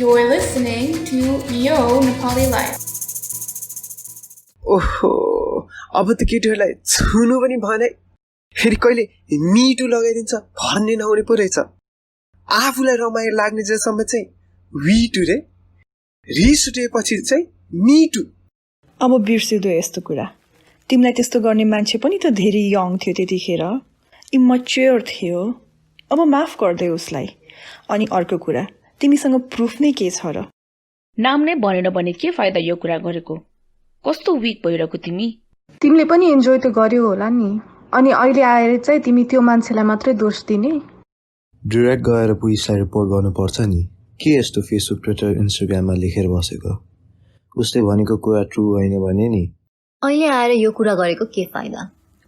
You're listening to Yo Nepali Life. ओहो अब त केटीहरूलाई छुनु पनि भने फेरि कहिले मिटु लगाइदिन्छ भन्ने नहुने पो रहेछ। आफूलाई रमाइलो लाग्ने जसम्म चाहिँ विटु रे, रिस उठेपछि चाहिँ मिटु। अब बिर्सिदो यस्तो कुरा। तिमीलाई त्यस्तो गर्ने मान्छे पनि त धेरै यङ थियो त्यतिखेर, इमच्योर थियो। अब माफ गर्दै उसलाई। अनि अर्को कुरा, तिमीसँग प्रुफ नै के छ र? नाम नै भनेर भने के फाइदा यो कुरा गरेको? कस्तो विक भइरहेको तिमी? तिमीले पनि इन्जोय त गर्यो होला नि, अनि अहिले आएर चाहिँ तिमी त्यो मान्छेलाई मात्रै दोष दिने? डाइरेक्ट गएर पुलिसलाई रिपोर्ट गर्नुपर्छ नि। के यस्तो फेसबुक, ट्विटर, इन्स्टाग्राममा लेखेर बसेको? उसले भनेको कुरा ट्रु होइन भने नि। अहिले आएर यो कुरा गरेको के फाइदा?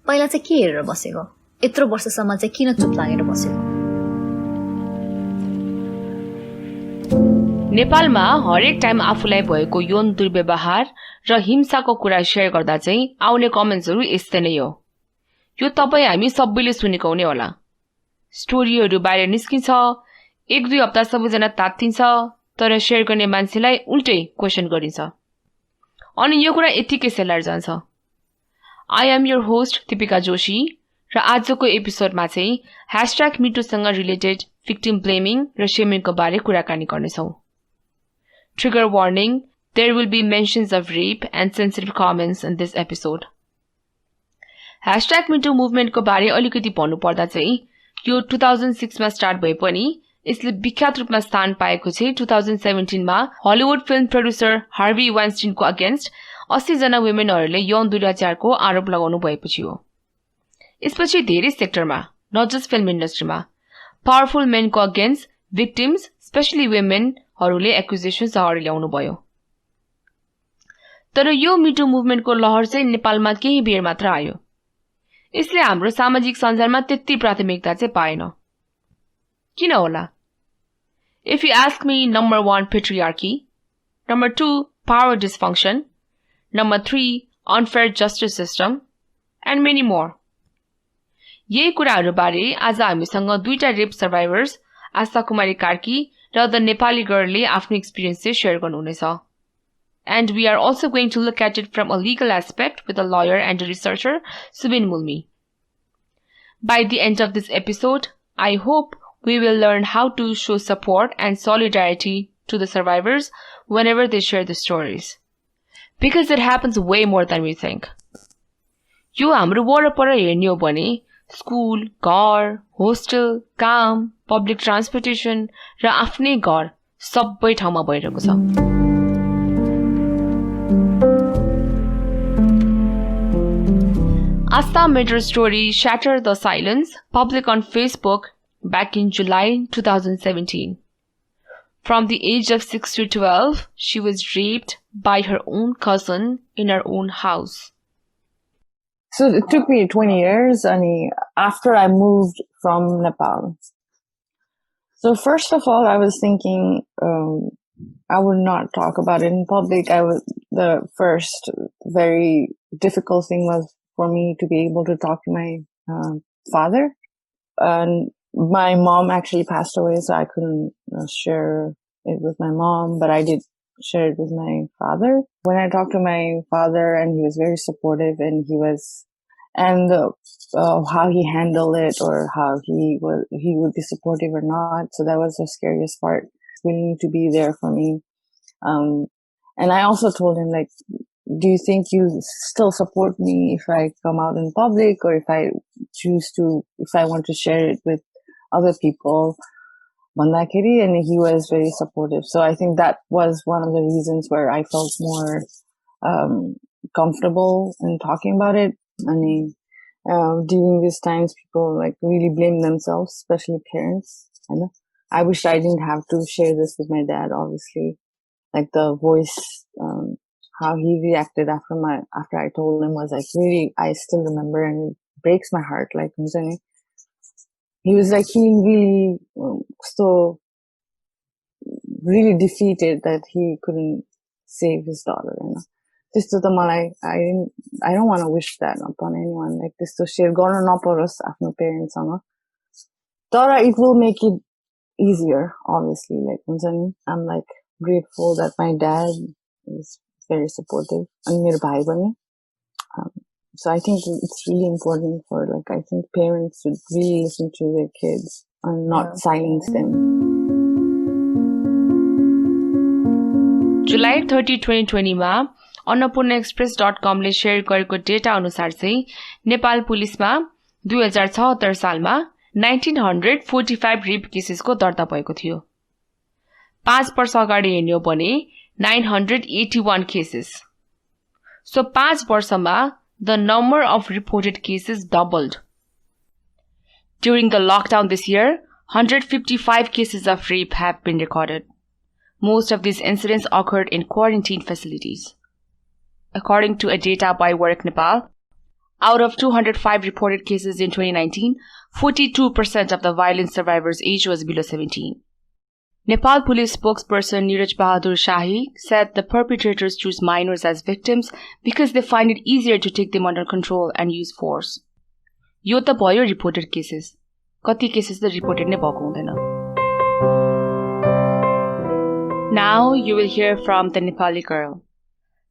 पहिला चाहिँ के हेरेर बसेको? यत्रो वर्षसम्म चाहिँ किन चुप लागेर बसेको? नेपालमा हरेक टाइम आफूलाई भएको यौन दुर्व्यवहार र हिंसाको कुरा शेयर गर्दा चाहिँ आउने कमेन्ट्सहरू यस्तै नै हो। यो तपाईँ हामी सबैले सुनेको हुने होला। स्टोरीहरू बाहिर निस्किन्छ, 1-2 हप्ता सबैजना तात्तिन्छ, तर शेयर गर्ने मान्छेलाई उल्टै क्वेसन गरिन्छ। अनि यो कुरा यतिकै सेलाएर जान्छ। I am your host Deepika Joshi र आजको एपिसोडमा चाहिँ #मिटूसँग रिलेटेड विक्टिम ब्लेमिङ र शेमिङको बारे कुराकानी गर्नेछौँ। Trigger warning, there will be mentions of rape and sensitive comments in this episode. #MeToo movement को बारे अलिकति भन्नु पर्दा चाहिँ यो 2006 मा स्टार्ट भए पनि यसले विख्यात रूपमा स्थान पाएको चाहिँ 2017 मा हलिउड फिल्म प्रोड्युसर हार्वी वाइन्स्टाइन को अगेन्स्ट 80 जना वुमेनहरूले यौन दुराचारको आरोप लगाउनु भएपछि हो। यसपछि धेरै सेक्टरमा, नट जस्ट फिल्म इन्डस्ट्रीमा, पावरफुल मेनको अगेन्स्ट विक्टिम्स, स्पेशली वुमेन हरूले एक्युजेसन्स अगाडि ल्याउनु भयो। तर यो मिटू मुभमेन्टको लहर चाहिँ नेपालमा केही बेर मात्र आयो। यसले हाम्रो सामाजिक सञ्जालमा त्यति प्राथमिकता चाहिँ पाएन। किन होला? If you ask me, number 1, patriarchy, number 2, power dysfunction, number 3, unfair justice system, and many more. यही कुराहरू बारे आज हामीसँग 2टा रेप सर्भाइभर्स आशा कुमारी कार्की र द नेपाली गर्लले आफ्नो एक्सपिरियन्स चाहिँ शेयर गर्नुहुनेछ। And we are also going to look at it from a legal aspect with a lawyer and a researcher, Subin Mulmi. By the end of this episode, I hope we will learn how to show support and solidarity to the survivors whenever they share the stories. Because it happens way more than we think. यो हाम्रो वरपर हेर्ने हो भने school, घर, hostel, काम, public transportation र आफ्नै घर सबै ठाउँमा भइरहेको छ। Asta made her story Shatter the Silence public on Facebook back in July 2017. From the age of 6 to 12, she was raped by her own cousin in her own house. So it took me 20 years after I moved from Nepal. So first of all, I was thinking I would not talk about it in public. The first very difficult thing was for me to be able to talk to my father. And my mom actually passed away, so I couldn't share it with my mom, but I did share it with my father. When I talked to my father, and he was very supportive, and how he handled it, or how he would be supportive or not. So that was the scariest part, willing to be there for me. And I also told him, like, do you think you still support me if I come out in public, or if I want to share it with other people? And he was very supportive. So I think that was one of the reasons where I felt more comfortable in talking about it. During these times, people like really blame themselves, especially parents. I wish I didn't have to share this with my dad, obviously. Like the voice, how he reacted after I told him was like really, I still remember, and it breaks my heart. Like, he was like feeling really so really defeated that he couldn't save his daughter. त्यस्तो त मलाई I don't want to wish that upon anyone. Like त्यस्तो share गर्न नपरोस् आफ्नो पेरेन्ट्ससँग. तर it will make it easier, obviously. Like I'm like grateful that my dad is very supportive and मेरो भाइ पनि. So I think it's really important for I think parents should really listen to their kids and not silence them. July 30, 2020 मा अन्नपूर्णा-express.com ले share गरेको data अनुसार चाहिँ नेपाल पुलिसमा 2076 सालमा 1945 रेप केसेसको दर्ता भएको थियो. 5 वर्ष अगाडि हेर्ने हो भने 981 cases. So 5 वर्षमा the number of reported cases doubled. During the lockdown this year, 155 cases of rape have been recorded. Most of these incidents occurred in quarantine facilities. According to a data by Work Nepal, out of 205 reported cases in 2019, 42% of the violence survivors' age was below 17. Nepal Police spokesperson Neeraj Bahadur Shahi said the perpetrators choose minors as victims because they find it easier to take them under control and use force. यो त भयो reported cases. कति cases त reported नै भएको हुँदैन. Now you will hear from the Nepali girl.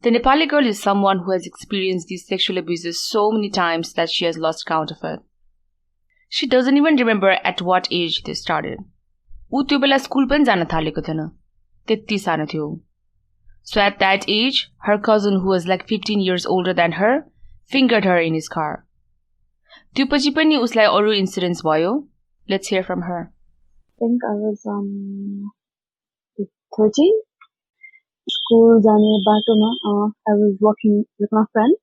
The Nepali girl is someone who has experienced these sexual abuses so many times that she has lost count of it. She doesn't even remember at what age they started. ऊ त्यो बेला school पनि जान थालेको थिएन. त्यति सानो थियो. So at that age, her cousin who was 15 years older than her fingered her in his car. त्यो पछि पनि उसलाई अरु इन्सिडेन्ट्स भयो. Let's hear from her. I think I was 13. School जाने बाटोमा I was walking with my friend.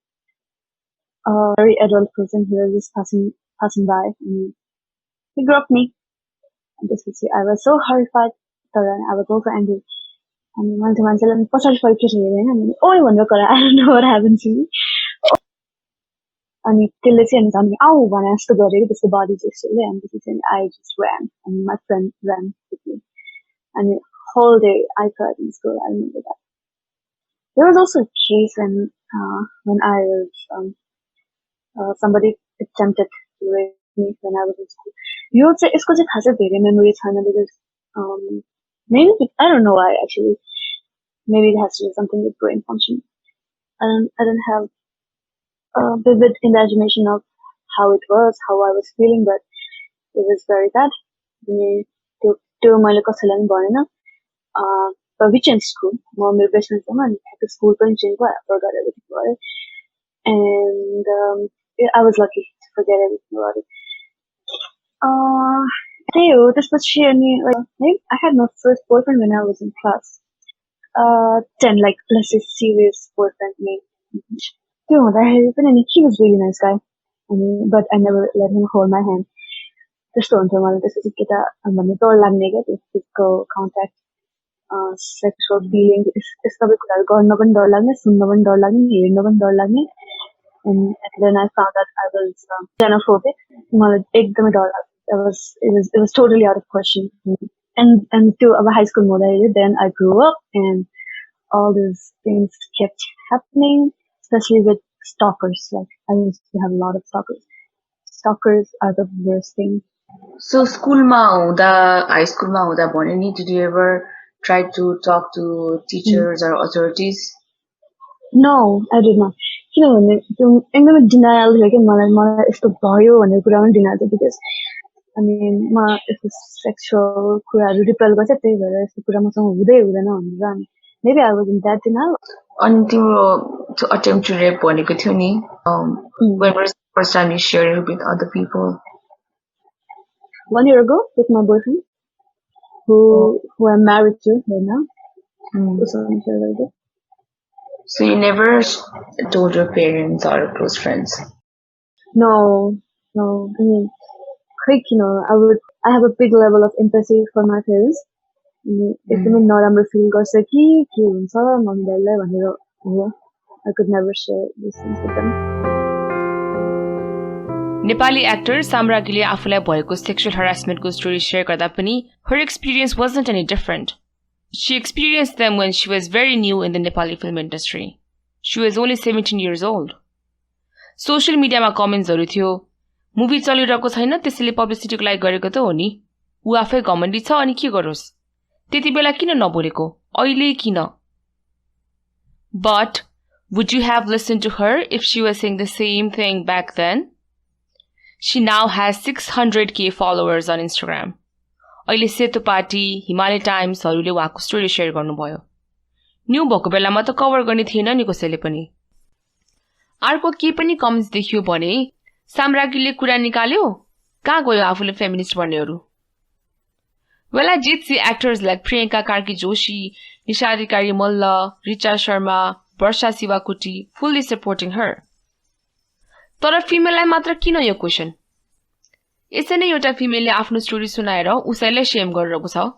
A very adult person who was just passing by and he grabbed me. And this was, I was so horrified and I was also angry. And मान्छेले पछाडि फर्केर हेरेन अनि ओइ भनेर कुरा I don't know what happened to me. अनि त्यसले चाहिँ अनि आऊ भने जस्तो गर्यो त्यसको बडी जेस्चरले अनि त्यसपछि I just ran and my friend ran with me. And the whole day I cried in school. I remember that. There was also a case when I was somebody attempted to rape me when I was in school. You would say it's because it has a very memory because maybe I don't know why actually. Maybe it has to do something with brain function. I don't have a vivid imagination of how it was, how I was feeling, but it was very bad. त्यो मैले कसैलाई पनि भनेन. But we changed school. म मेरो best फ्रेन्डसँग अनि त्यो school पनि चेन्ज भयो forgot everything about it. And I was lucky to forget everything about it. त्यही हो. त्यसपछि अनि I had my first boyfriend when I was in class 10, let's say serious boyfriend me. त्यो हुँदाखेरि पनि अनि he was really nice guy. But I never let him hold my hand. त्यस्तो हुन्थ्यो मलाई त्यसपछि केटा भन्ने डर लाग्ने क्या त्यो फिजिकल कन्ट्याक्ट सेक्सुअल फिलिङ यस्तो सबै कुराहरू गर्न पनि डर लाग्ने सुन्न पनि डर लाग्ने हेर्न पनि डर लाग्ने and then I found that I was xenophobic. मलाई एकदमै डर लाग्यो. It was totally out of question. And त्यो अब high school हुँदाखेरि then I grew up and all these things kept happening, especially with stalkers. I used to have a lot of stalkers. Stalkers are the worst thing. So schoolमा हुँदा high schoolमा हुँदा भने नि did you ever try to talk to teachers or authorities? No, I did not. किनभने त्यो एकदमै denial थियो कि मलाई यस्तो भयो भन्ने कुरा पनि डिनायल थियो because अनि म यस्तो सेक्सुअल कुराहरू रिपेल गर्छ त्यही भएर यस्तो कुरा मसँग हुँदै हुँदैन भनेर अनि maybe I was in that denial. अनि तिम्रो attempt to rape भनेको थियो नि when was the first time you shared it with other people? 1 year ago with my boyfriend who I'm married to right now. So you never told your parents or close friends? No. I mean, I have a big level of empathy for my parents. If they नराम्रो feel गर्छ कि के हुन्छ मम्मीलाई भनेर I could never share these things with them. Nepali actor साम्राज्ञीले आफूलाई भएको सेक्सुअल हरासमेन्टको स्टोरी शेयर गर्दा पनि her experience wasn't any different. She experienced them when she was very new in the Nepali film industry. She was only 17 years old. Social मिडियामा कमेन्ट्सहरू थियो movie चलिरहेको छैन त्यसैले पब्लिसिटीको लागि गरेको त हो नि उ आफै घमण्डी छ अनि के गरोस् त्यति बेला किन नबोलेको अहिले किन? But would you have listened to her if she was saying the same thing back then? She now has 600k followers on Instagram. अहिले सेतो पार्टी, हिमालय टाइम्सहरूले उहाँको स्टोरी शेयर गर्नुभयो. न्यू भएको बेलामा त कभर गर्ने थिएन नि कसैले पनि. अर्को के पनि कमेन्ट्स देखियो भने साम्राज्ञीले कुरा निकाल्यो, कहाँ गयो आफूले फेमिनिस्ट भन्नेहरू? Well, I did see actors like Priyanka Karki Joshi, Nishadikari Molla, Richa Sharma, Barsha Sivakuti fully supporting her. तर फिमेललाई मात्र किन यो क्वेशन? यसै नै एउटा फिमेलले आफ्नो स्टोरी सुनाएर उसैलाई शेम गरिरहेको छ.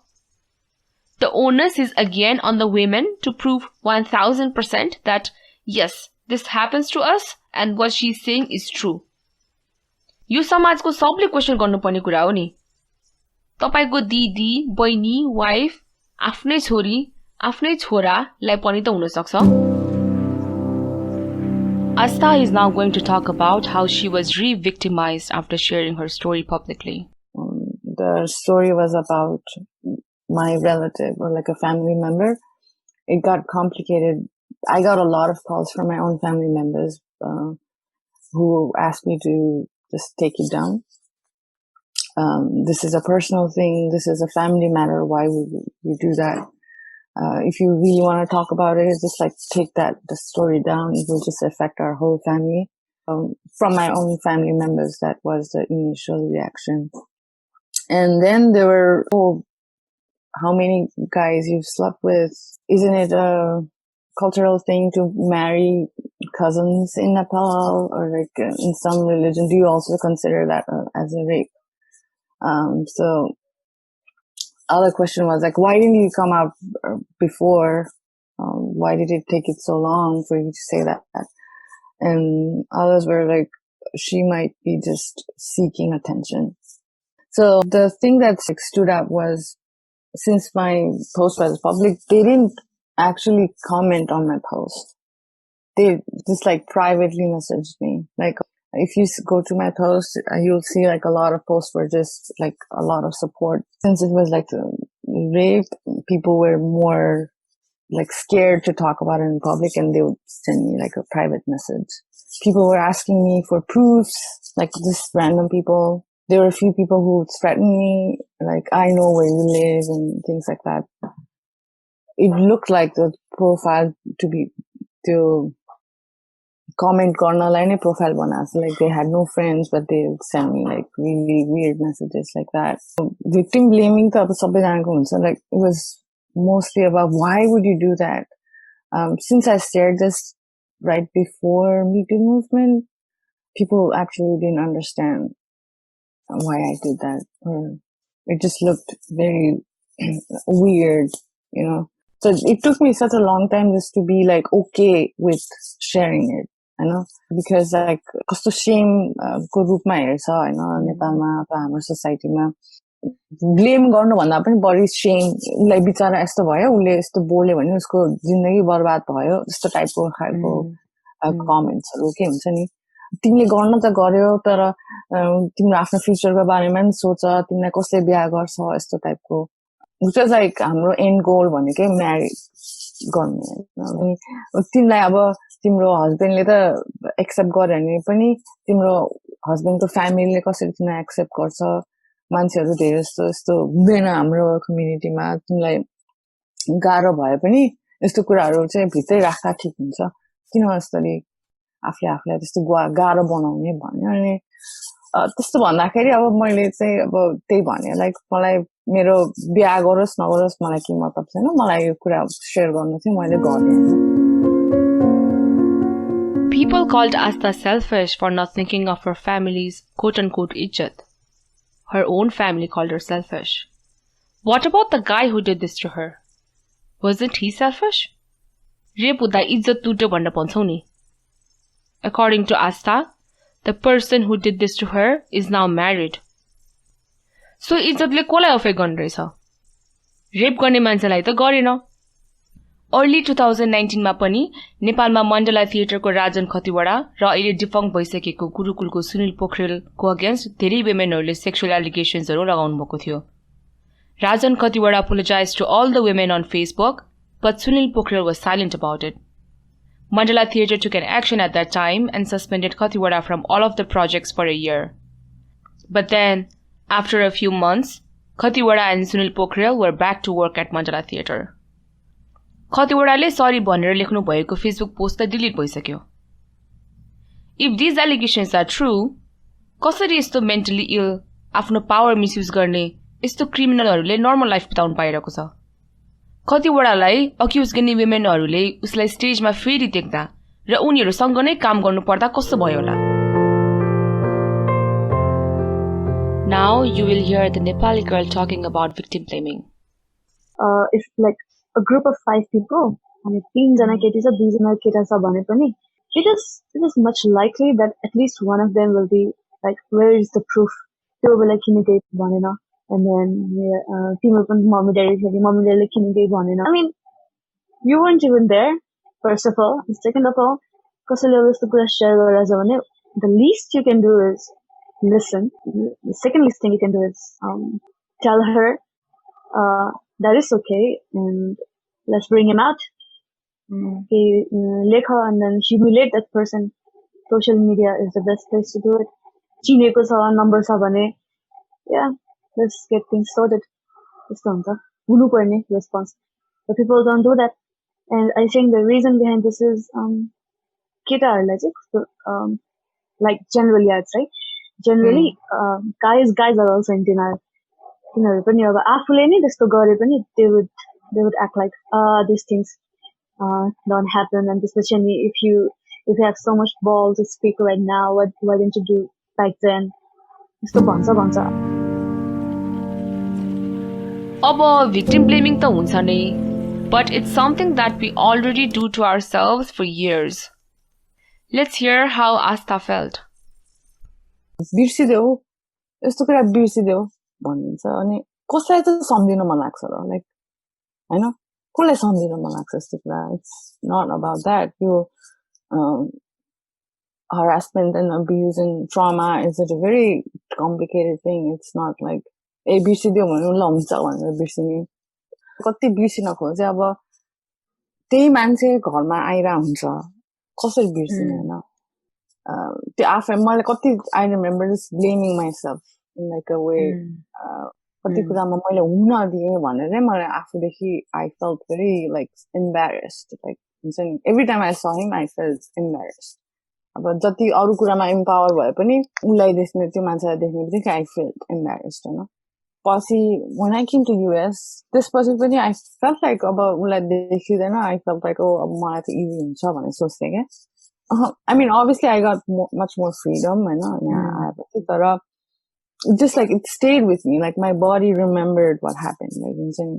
The onus is again on the women to prove 1000% that yes, this happens to us and what she is saying is true. यो समाजको सबले क्वेशन गर्नुपर्ने कुरा हो नि. तपाईको दिदी, बहिनी, वाइफ, आफ्नै छोरी, आफ्नै छोरालाई पनि त हुन सक्छ. Asta is now going to talk about how she was re-victimized after sharing her story publicly. The story was about my relative or like a family member. It got complicated. I got a lot of calls from my own family members who asked me to just take it down. This is a personal thing. This is a family matter. Why would you do that? If you really want to talk about it, just like take the story down. It will just affect our whole family. From my own family members, that was the initial reaction. And then there were, oh, how many guys you've slept with? Isn't it a cultural thing to marry cousins in Nepal, or like in some religion? Do you also consider that as a rape? So other question was like, why didn't you come out before? Why did it take it so long for you to say that? And others were like, she might be just seeking attention. So the thing that stood out was, since my post was public, they didn't actually comment on my post. They just like privately messaged me. Like, if you go to my post, you'll see like a lot of posts were just like a lot of support. Since it was like rape, people were more like scared to talk about it in public, and they would send me like a private message. People were asking me for proofs, like just random people. There were a few people who threatened me, like, I know where you live and things like that. It looked like the profile to comment garnalai nai profile banase. Like they had no friends, but they would send me like really weird messages like that. So, victim blaming ta aba sabai janako huncha. Like it was mostly about why would you do that? Since I shared this right before MeToo movement, people actually didn't understand why I did that, or it just looked very weird, you know. So it took me such a long time just to be like okay with sharing it, you know, because like kasto shame ko rupma hercha हैन नेपालमा अथवा हाम्रो सोसाइटीमा blame गर्नु भन्दा पनि बढी shame उलाई बिचारा यस्तो भयो उले यस्तो बोल्यो भने उसको जिन्दगी बर्बाद भयो जस्तो टाइपको खालको कमेन्ट्सहरु के हुन्छ नि तिमीले गर्न त गर्यो तर तिम्रो आफ्नो फ्युचरको बारेमा पनि सोच तिमीलाई कसले बिहे गर्छ यस्तो टाइपको which was like हाम्रो एन्ड गोल भनेकै म्यारेज गर्ने हैन तिमीलाई अब तिम्रो हस्बेन्डले त एक्सेप्ट गर्यो भने पनि तिम्रो हस्बेन्डको फ्यामिलीले कसरी तिमीलाई एक्सेप्ट गर्छ मान्छेहरु धेरै जस्तो हुँदैन हाम्रो कम्युनिटीमा तिमीलाई गाह्रो भए पनि यस्तो कुराहरु चाहिँ भित्रै राख्दा ठीक हुन्छ किन यसरी आफूलाई त्यस्तो गाह्रो बनाउने भन्यो अनि त्यस्तो भन्दाखेरि अब मैले चाहिँ अब त्यही भने लाइक मलाई मेरो बिहे गरोस् नगरोस् मलाई के मतलब छैन मलाई यो कुरा शेयर गर्न चाहिँ मैले गर्ने People called Asta selfish for not thinking of her family's quote-unquote ijjat. Her own family called her selfish. What about the guy who did this to her? Wasn't he selfish? Rape huँदा इज्जत टुट्यो भन्न पाउँछौ नि. According to Asta, the person who did this to her is now married. So इज्जतले कसलाई affect गर्न रहेछ? Rape गर्ने मान्छेलाई त गरेन. अर्ली 2019 मा पनि नेपालमा मण्डला थिएटरको राजन खतिवडा र अहिले डिफङ्क्ट भइसकेको गुरुकुलको सुनिल पोखरेलको अगेन्स्ट धेरै वुमेनहरुले सेक्सुअल एलिगेशन्सहरु लगाउनु भएको थियो. Rajan Khatiwada apologized to all the women on Facebook but Sunil Pokhrel was silent about it. Mandala Theatre took an action at that time and suspended Khatiwada from all of the projects for a year. But then, after a few months, Khatiwada and Sunil Pokhrel were back to work at Mandala Theatre. Khatiwadale sorry भनेर लेख्नु भएको Facebook post त delete भइसक्यो. If these allegations are true, कसरी यस्तो mentally ill, आफ्नो power misuse गर्ने यस्तो criminalहरूले normal life बिताउन पाइरहेको छ? कतिवटालाई accused गर्ने womenहरूले उसलाई स्टेजमा फेरि देख्दा र उनीहरूसँग नै काम गर्नु पर्दा कस्तो भयो होला? Now you will hear the Nepali girl talking about victim blaming. If like a group of 5 people, and 3 jana केटी छ 2 जना केटा छ भने पनि it is much likely that at least one of them will be like, where is the proof? त्यो बेला किन केही भनेन? And then तिम्रो पनि मम्मी ड्याडीले किन केही भनेन? I mean, you weren't even there, first of all. Second of all, कसैले यस्तो कुरा शेयर गरेछ भने the least you can do is listen. The second least thing you can do is tell her that is okay and let's bring him out. Lekha and then humiliate that person. Social media is the best place to do it. चिनेको छ number छ भने yeah, let's get things sorted. त्यस्तो हुन्छ हुनुपर्ने response. But people don't do that. And I think the reason behind this is केटाहरूलाई चाहिँ like generally I'd say generally guys are also in denial. तिनीहरू पनि अब आफूले नै त्यस्तो गरे पनि they would act like these things don't happen, and especially if you have so much balls to speak right now, why didn't you do back then? यस्तो भन्छ अब victim blaming त हुन्छ नै, but it's something that we already do to ourselves for years. Let's hear how Asta felt. बिर्सिदेऊ यस्तो कुरा बिर्सिदेऊ भनिन्छ अनि कसलाई चाहिँ सम्झिन मन लाग्छ र लाइक हैन कसलाई सम्झिन मन लाग्छ यस्तो कुरा. It's not about that. You harassment and abuse and trauma is a very complicated thing. It's not like ए बिर्सिदियो भने ल हुन्छ भनेर बिर्सिने. कति बिर्सिन खोजे अब त्यही मान्छे घरमा आइरा हुन्छ कसरी बिर्सिने हैन. त्यो आफै मलाई कति I remember just blaming myself in like a way. कति कुरामा मैले हुन दिए भनेर मलाई आफूदेखि I felt very like embarrassed. Like every time I saw him I felt embarrassed. अब जति अरु कुरामा empower भए पनि उलाई देख्ने त्यो मान्छेलाई देख्ने बित्तिकै I felt embarrassed हैन. पछि when I came to US त्यसपछि पनि I felt like अब उलाई देखिदैन I felt like oh अब मलाई त easy हुन्छ भनेर सोच्थे के. I mean obviously I got much more freedom हैन यहाँ आएपछि तर just like it stayed with me, like my body remembered what happened. Like हुन्छ नि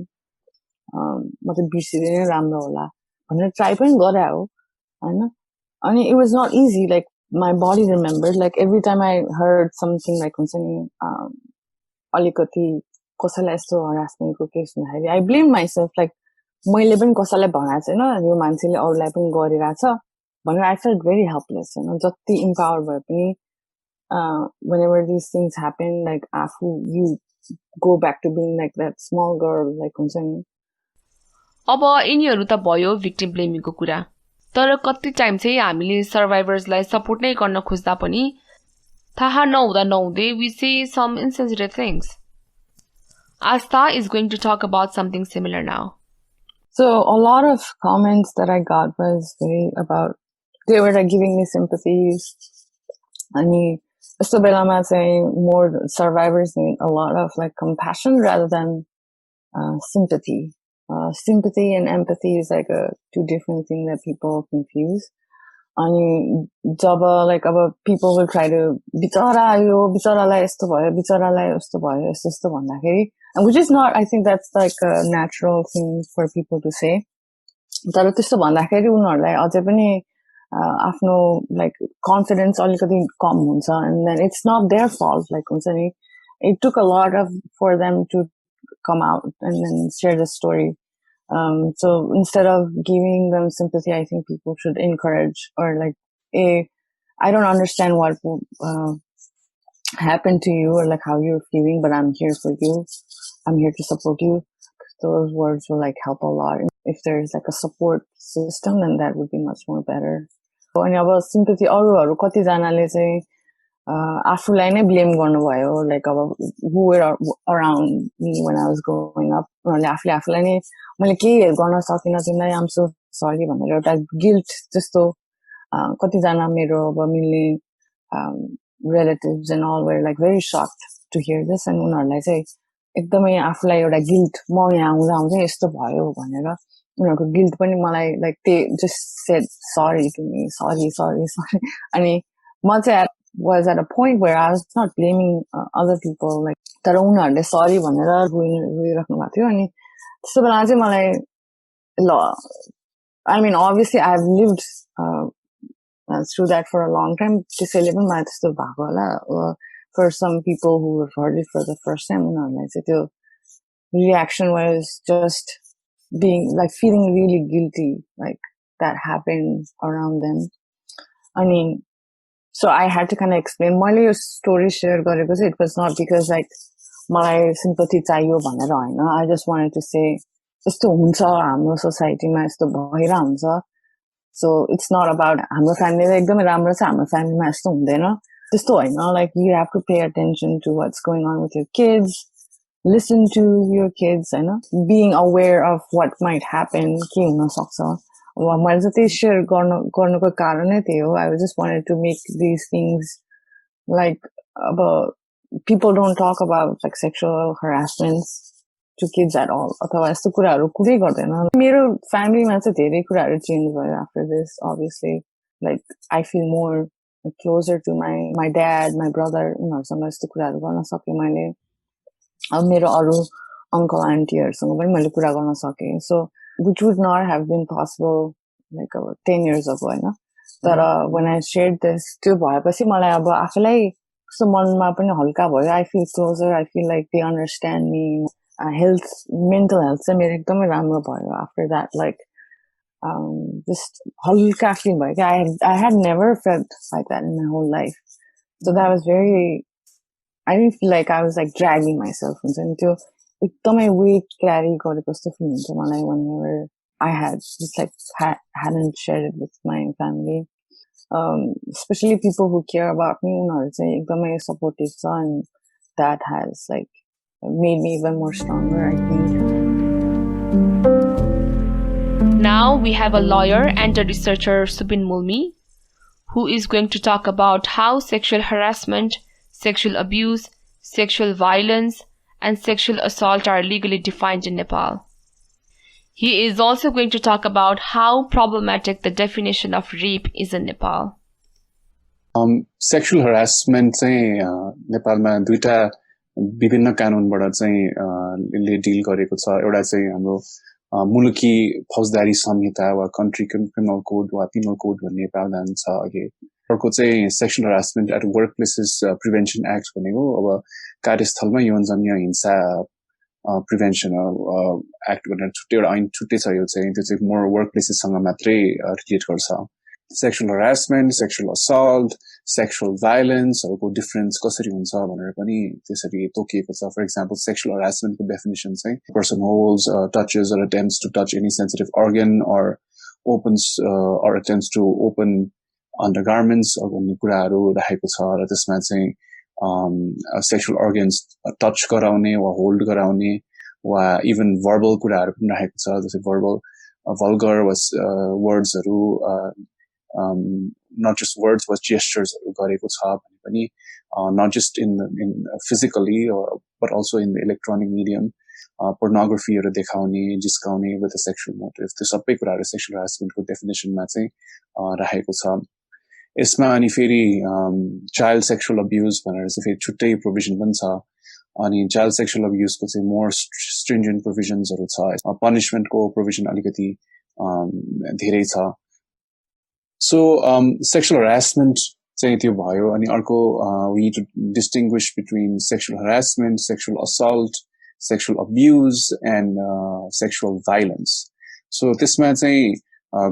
म त बिर्सिदिनै राम्रो होला भनेर ट्राई पनि गरे हो हैन. अनि it was not easy. Like my body remembered. Like every time I heard something like हुन्छ नि अलिकति कसैलाई यस्तो हरासमेन्टको केस हुँदाखेरि I blamed myself. Like मैले पनि कसैलाई भनेको छैन यो मान्छेले अरूलाई पनि गरिरहेछ भनेर I felt very helpless. You know, जति empowered भए पनि whenever these things happen, like you go back to being like that small girl, like हुन्छ नि. अब यिनीहरू त भयो victim blaming को कुरा. तर कति टाइम चाहिँ हामीले सर्भाइभर्सलाई सपोर्ट नै गर्न खोज्दा पनि थाहा नहुँदै we say some insensitive things. Asta is going to talk about something similar now. So a lot of comments that I got was very about they were like giving me sympathies. अनि यस्तो बेलामा चाहिँ more survivors need a lot of like compassion rather than sympathy. Sympathy and empathy is like two different things that people confuse. अनि जब like अब people will try to बिचरा यो बिचरालाई यस्तो भयो बिचरालाई यस्तो भयो यस्तो भन्दाखेरि, which is not, I think that's like a natural thing for people to say. तर त्यस्तो भन्दाखेरि उनीहरूलाई अझै पनि आफ्नो like confidence अलिकति कम हुन्छ, and then it's not their fault. Like हुन्छ नि it took a lot for them to come out and then share the story. So instead of giving them sympathy, I think people should encourage or like, I don't understand what happened to you or like how you're feeling, but I'm here for you. I'm here to support you. Those words will like help a lot. if there's like a support system, then that would be much more better. अनि अब sympathy अरूहरू कतिजनाले चाहिँ आफूलाई नै blame गर्नुभयो like अब who were around me when I was growing up उनीहरूले आफूले आफूलाई नै मैले केही गर्न सकिनँ तिमीलाई I'm so sorry भनेर एउटा गिल्ट जस्तो कतिजना मेरो अब मिल्ने relatives and all were like very shocked to hear this and उनीहरूलाई चाहिँ एकदमै आफूलाई एउटा गिल्ट म यहाँ आउँदा आउँदै यस्तो भयो भनेर उनीहरूको गिल्ट पनि मलाई like they just said sorry to me sorry अनि म चाहिँ was at a point where I was not blaming other people like तर उनीहरूले sorry भनेर रोइराख्नु भएको थियो अनि त्यस्तो बेला चाहिँ मलाई ल I mean obviously I've lived through that for a long time त्यसैले पनि मलाई त्यस्तो भएको होला for some people who have heard it for the first time उनीहरूलाई चाहिँ त्यो reaction was just being like feeling really guilty like that happened around them अनि so I had to kind of explain मैले यो story share गरेको चाहिँ it was not because like मलाई sympathy चाहियो भनेर हैन I just wanted to say यस्तो हुन्छ हाम्रो सोसाइटीमा यस्तो भइरा हुन्छ so it's not about हाम्रो फ्यामिली एकदमै राम्रो छ हाम्रो फ्यामिलीमा यस्तो हुँदैन त्यस्तो हैन like you have to pay attention to what's going on with your kids listen to your kids हैन being aware of what might happen के हुन सक्छ मैले चाहिँ त्यही शेयर गर्नुको कारण नै त्यही हो I just wanted to make these things like about people don't talk about like sexual harassments to kids at all अथवा यस्तो कुराहरु कुरै गर्दैन मेरो फ्यामिलीमा चाहिँ धेरै कुराहरु चेन्ज भयो after this obviously like I feel more closer to my dad my brother उनीहरुसँग यस्तो कुराहरु गर्न सके मैले अब मेरो अरु uncle auntyहरुसँग पनि मैले कुरा गर्न सके so which would not have been possible like about 10 years ago हैन तर when I shared this त्यो भएपछि मलाई अब आफैलाई कस्तो मनमा पनि हल्का भयो I feel closer I feel like they understand me health mental health चाहिँ मेरो एकदमै राम्रो भयो after that like just हल्का feel भयो I had never felt like that in my whole life so that was very I didn't feel like I was like dragging myself हुन्छ नि त्यो एकदमै weight carry गरेको जस्तो feel हुन्छ मलाई whenever I had just like hadn't shared it with my family especially people who care about me उनीहरु चाहिँ एकदमै supportive छ and that has like made me even more stronger I think. Now we have a lawyer and a researcher Subin Mulmi who is going to talk about how sexual harassment, sexual abuse, sexual violence and sexual assault are legally defined in Nepal. He is also going to talk about how problematic the definition of rape is in Nepal. Sexual harassment चाहिँ नेपालमा दुईटा विभिन्न कानूनबाट चाहिँ ले deal गरेको छ एउटा चाहिँ हाम्रो मुलुकी फौजदारी संहिता वा कन्ट्री क्रिमिनल कोड वा पिनल कोड भन्ने प्रावधान छ अघि अर्को चाहिँ sexual harassment at workplaces prevention act भनेको अब कार्यस्थलमा यौनजन्य हिंसा प्रिभेन्सन एक्ट भनेर छुट्टै एउटा ऐन छुट्टै छ यो चाहिँ त्यो चाहिँ मोर वर्कप्लेसेससँग मात्रै रिलेट गर्छ sexual harassment sexual assault sexual भाइलेन्सहरुको डिफरेन्स कसरी हुन्छ भनेर पनि त्यसरी तोकिएको छ फर एक्जाम्पल सेक्सुअल हरासमेन्टको डेफिनेसन चाहिँ person holds touches or attempts to touch any sensitive organ or opens or attempts to open undergarments भन्ने कुराहरु राखेको छ र त्यसमा चाहिँ सेक्सुअल अर्गन्स टच गराउने वा होल्ड गराउने वा इभन भर्बल कुराहरु पनि राखेको छ जस्तै verbal vulgar was wordsहरु not just words was gestures गरेको छ भने पनि not just in physically but also in the electronic medium pornography हरु देखाउने जिस्काउने with a sexual motive त्यो सबै कुराहरु sexual harassment को definition मा चाहिँ राखेको छ यसमा अनि फेरि child sexual abuse भनेर चाहिँ फेरि छुट्टै provision पनि छ अनि child sexual abuse को चाहिँ more stringent provisions हरु छ punishment को provision अलिकति धेरै छ So sexual harassment चाहिँ त्यो भयो अनि अर्को we need to distinguish between sexual harassment, sexual assault, sexual abuse and sexual violence. So त्यसमा चाहिँ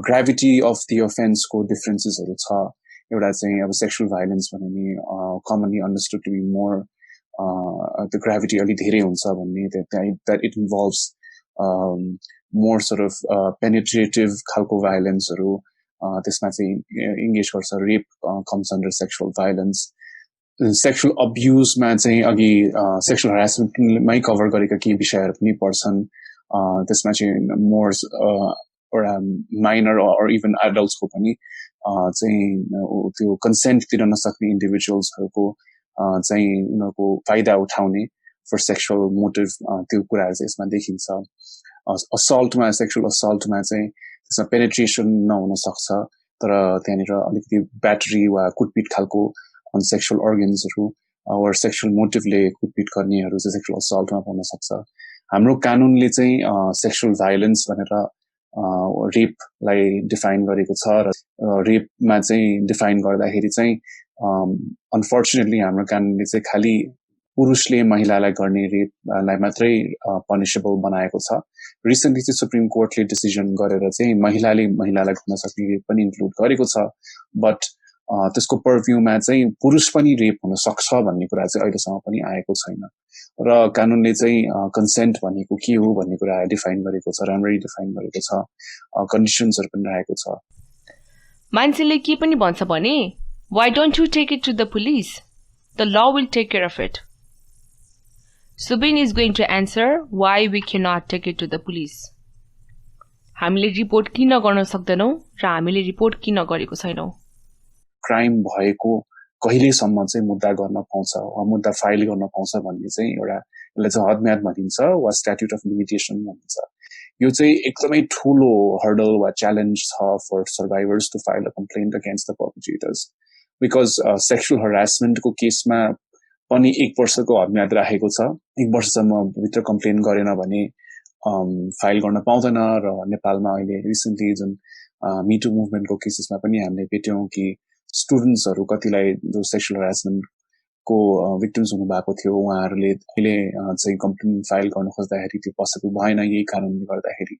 gravity of the offense को differences हरु छ एउटा चाहिँ अब sexual violence भने नि commonly understood to be more the gravity अलि धेरै हुन्छ भन्ने that it involves more sort of penetrative खालको violenceहरू त्यसमा चाहिँ engage गर्छ. Rape comes under sexual violence. Sexual abuse मा चाहिँ अघि sexual harassment मै cover गरेका केही विषयहरू पनि पर्छन्. त्यसमा चाहिँ more एउटा minor or even adults को पनि चाहिँ त्यो consent दिन नसक्ने individualsहरूको चाहिँ उनीहरूको फाइदा उठाउने for sexual motive त्यो कुराहरू चाहिँ यसमा देखिन्छ. Assaultमा sexual assaultमा चाहिँ त्यसमा penetration नहुन सक्छ तर त्यहाँनिर अलिकति ब्याटरी वा कुटपिट खालको on sexual organsहरू or sexual motiveले कुटपिट गर्नेहरू चाहिँ sexual assaultमा पर्न सक्छ. हाम्रो कानुनले चाहिँ sexual violence भनेर रेपलाई डिफाइन गरेको छ र रेपमा चाहिँ डिफाइन गर्दाखेरि चाहिँ अनफर्चुनेटली हाम्रो कानुनले चाहिँ खाली पुरुषले महिलालाई गर्ने रेपलाई मात्रै पनिशेबल बनाएको छ. रिसेन्टली चाहिँ सुप्रिम कोर्टले डिसिजन गरेर चाहिँ महिलाले महिलालाई गर्न सक्ने रेप पनि इन्क्लुड गरेको छ. बट त्यसको पर्भ्यूमा चाहिँ पुरुष पनि रेप हुन सक्छ भन्ने कुरा चाहिँ अहिलेसम्म पनि आएको छैन र कानुनले चाहिँ कन्सेन्ट भनेको के हो भन्ने कुरा डिफाइन गरेको छ, राम्ररी डिफाइन गरेको छ, कन्डिसन्सहरू पनि राखेको छ. मान्छेले के पनि भन्छ भने why don't you take it to the police? The law will take care of it. Subin is going to answer why we cannot take it to the police. हामीले रिपोर्ट किन गर्न सक्दैनौं र हामीले रिपोर्ट किन गरेको छैनौं? क्राइम भएको कहिलेसम्म चाहिँ मुद्दा गर्न पाउँछ वा मुद्दा फाइल गर्न पाउँछ भन्ने चाहिँ एउटा यसलाई चाहिँ हदम्याद भनिन्छ वा स्ट्याट्युट अफ लिमिटेसन भनिन्छ. यो चाहिँ एकदमै ठूलो हर्डल वा च्यालेन्ज छ for survivors to file a complaint against the perpetrators. Because sexual हरासमेन्टको केसमा पनि 1 वर्षको हदम्याद राखेको छ. 1 वर्षसम्म भित्र कम्प्लेन गरेन भने फाइल गर्न पाउँदैन र नेपालमा अहिले रिसेन्टली जुन मिटू मुभमेन्टको केसेसमा पनि हामीले भेट्यौं कि स्टुडेन्ट्सहरू कतिलाई जो सेक्सुअल हरासमेन्टको भिक्टिम्स हुनु भएको थियो उहाँहरूले अहिले चाहिँ कम्प्लेन फाइल गर्न खोज्दाखेरि त्यो पोसिबल भएन यही कारणले गर्दाखेरि.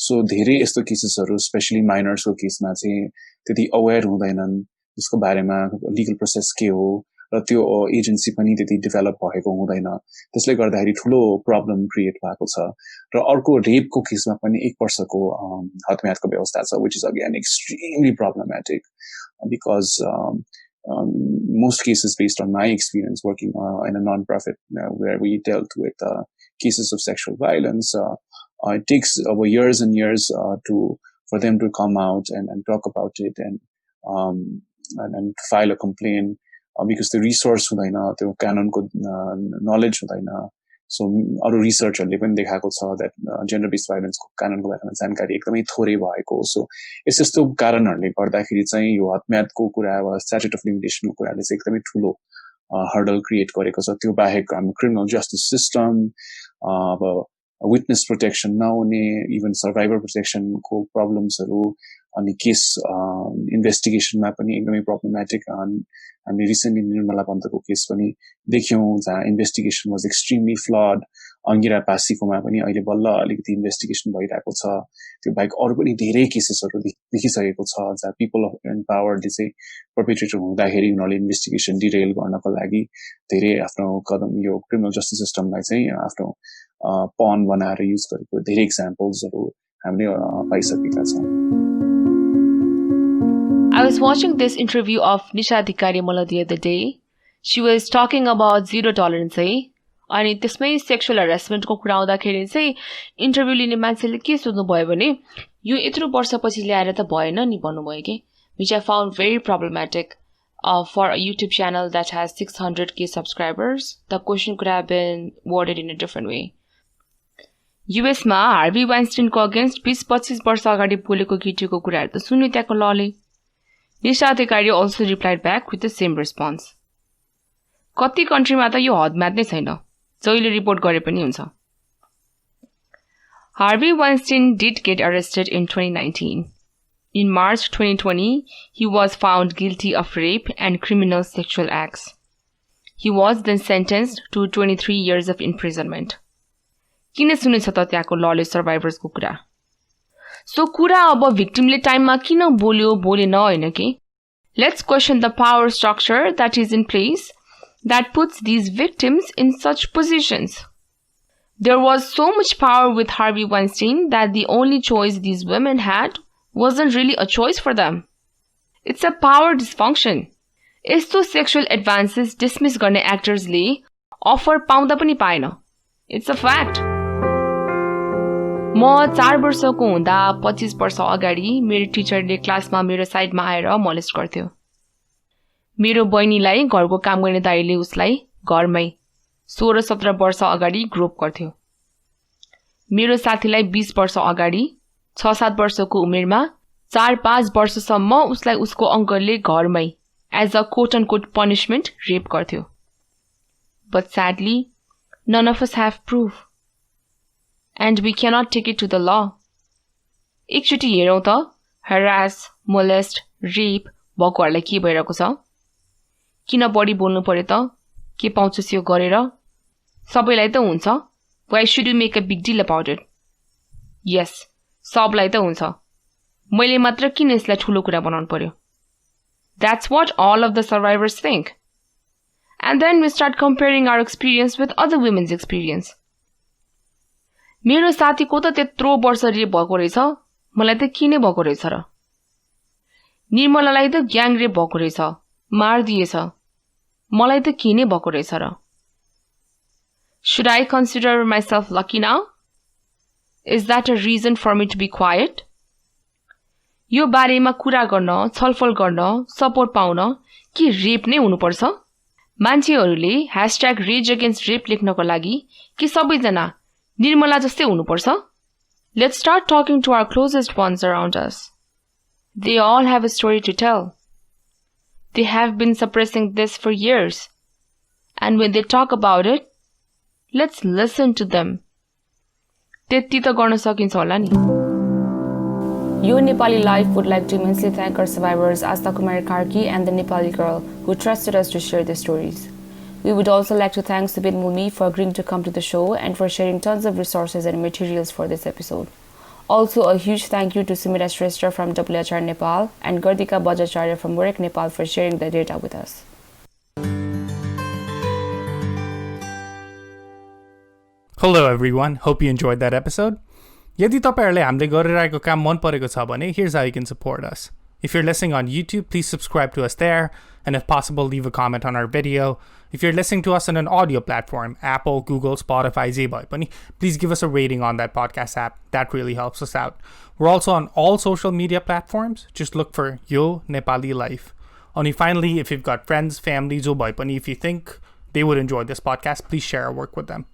सो धेरै यस्तो केसेसहरू स्पेशली माइनर्सको केसमा चाहिँ त्यति अवेर हुँदैनन् त्यसको बारेमा लिगल प्रोसेस के हो र त्यो एजेन्सी पनि त्यति डेभलप भएको हुँदैन. त्यसले गर्दाखेरि ठूलो प्रब्लम क्रिएट भएको छ. र अर्को रेपको केसमा पनि 1 वर्षको हदम्यादको व्यवस्था छ which is again extremely problematic because most cases based on my experience working in a non-profit where we dealt with cases of sexual violence, it takes over years and years for them to come out and talk about it and file a complaint because the resource हुँदैन, त्यो कानुनको knowledge हुँदैन. So अरु रिसर्चहरुले पनि देखाएको छ that gender based violence को कानुनको बारेमा जानकारी एकदमै थोरै भएको. सो यस्तो कारणहरुले गर्दाखेरि चाहिँ यो हदम्यादको कुरा वा स्ट्याट्युट अफ लिमिटेसनको कुराले चाहिँ एकदमै ठूलो हर्डल क्रिएट गरेको छ. त्यो बाहेक हाम्रो क्रिमिनल जस्टिस सिस्टम अब विटनेस प्रोटेक्सन नहुने, इभन सर्भाइभर प्रोटेक्सनको प्रब्लम्सहरु अनि केस इन्भेस्टिगेसनमा पनि एकदमै प्रब्लमेटिक. हामी रिसेन्टली निर्मला पन्तको केस पनि देख्यौं जहाँ investigation was extremely flawed. Angira पासीकोमा पनि अहिले बल्ल अलिकति इन्भेस्टिगेसन भइरहेको छ. त्यो बाहेक अरु पनि धेरै केसेसहरु देखिसकेको छ जहाँ पिपल अफ एम्पावरले चाहिँ पर्पेट्रेटर हुँदाखेरि उनीहरूले इन्भेस्टिगेसन डिरेल गर्नको लागि धेरै आफ्नो कदम यो क्रिमिनल जस्टिस सिस्टमलाई चाहिँ आफ्नो पन बनाएर युज गरेको धेरै एक्जाम्पल्सहरु हामीले पाइसकेका छौं. I was watching this interview of Nisha Adhikari Mala the other day. She was talking about zero tolerance अनि त्यसमै सेक्सुअल हरासमेन्टको कुरा आउँदाखेरि चाहिँ इन्टरभ्यु लिने मान्छेले के सोध्नु भयो भने यो यत्रो वर्षपछि ल्याएर त भएन नि भन्नुभयो के, which I found very problematic. For a YouTube channel that has 600k subscribers, the question could have been worded in a different way. US मा हार्वी वाइन्स्टाइनको अगेन्स्ट 20-25 वर्ष अगाडि बोलेको केटीको कुराहरू त सुन्यो त्यहाँको लले. Nisha Adhikari also replied back with the same response. कति कन्ट्रीमा त यो हदम्याद नै छैन, जहिले रिपोर्ट गरे पनि हुन्छ. Harvey Weinstein did get arrested in 2019. In March 2020, he was found guilty of rape and criminal sexual acts. He was then sentenced to 23 years of imprisonment. किन सुनेछ त त्यहाँको लले सर्भाइभर्सको कुरा? सो कुरा अब भिक्टिमले टाइममा किन बोल्यो बोलेन हैन के? Let's question the power structure that is in place that puts these victims in such positions. There was so much power with Harvey Weinstein that the only choice these women had wasn't really a choice for them. It's a power dysfunction. यस्तो sexual advances dismiss गर्ने actorsले offer पाउँदा पनि पाएन. It's a fact. म 4 वर्षको हुँदा 25 वर्ष अगाडि मेरो टिचरले क्लासमा मेरो साइडमा आएर मोलेस्ट गर्थ्यो. मेरो बहिनीलाई घरको काम गर्ने दाइले उसलाई घरमै 16-17 वर्ष अगाडि ग्रोप गर्थ्यो. मेरो साथीलाई 20 वर्ष अगाडि 6-7 वर्षको उमेरमा 4-5 वर्षसम्म उसलाई उसको अंकलले घरमै as a quote-unquote punishment rape गर्थ्यो. But sadly, none of us have proof. And we cannot take it to the law. एकचोटि हेरौँ त harass, molest, rape भएकोहरूलाई के भइरहेको छ? किन बढी बोल्नु पर्यो त? के पाउँछस् यो गरेर? सबैलाई त हुन्छ. Why should we make a big deal about it? Yes, सबलाई त हुन्छ. मैले मात्र किन यसलाई ठुलो कुरा बनाउनु पर्यो? That's what all of the survivors think. And then we start comparing our experience with other women's experience. मेरो साथीको त त्यत्रो वर्ष रेप भएको रहेछ, मलाई त किन भएको रहेछ र? निर्मलालाई त ग्याङ रेप भएको रहेछ, मारिदिएछ, मलाई त किन भएको रहेछ र? Should I consider myself lucky now? Is that a reason for me to be quiet? यो बारेमा कुरा गर्न, छलफल गर्न, सपोर्ट पाउन के रेप नै हुनुपर्छ? मान्छेहरूले #RageAgainstRape लेख्नको लागि के सबैजना निर्मला जस्तै हुनुपर्छ? Let's start talking to our closest ones around us. They all have a story to tell. They have been suppressing this for years. And when they talk about it, let's listen to them. त्यति त गर्न सकिन्छ होला नि. Yo Nepali Life would like to immensely thank our survivors Asta Kumar Karki and the Nepali girl who trusted us to share their stories. We would also like to thank Subin Muni for agreeing to come to the show and for sharing tons of resources and materials for this episode. Also a huge thank you to Sumira Shrestha from WHR Nepal and Gardika Bajacharya from Warwick Nepal for sharing their data with us. Hello everyone, hope you enjoyed that episode. यदि तपाईहरुले हामीले गरिरहेको काम मन परेको छ भने here's how you can support us. If you're listening on YouTube, please subscribe to us there, and if possible, leave a comment on our video. If you're listening to us on an audio platform, Apple, Google, Spotify, Pani, please give us a rating on that podcast app. That really helps us out. We're also on all social media platforms. Just look for Yo Nepali Life. And finally, if you've got friends, family, Pani, if you think they would enjoy this podcast, please share our work with them.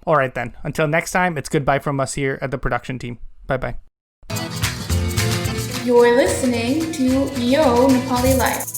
Alright then, until next time, it's goodbye from us here at the production team. Bye-bye. You're listening to Yo Nepali Life.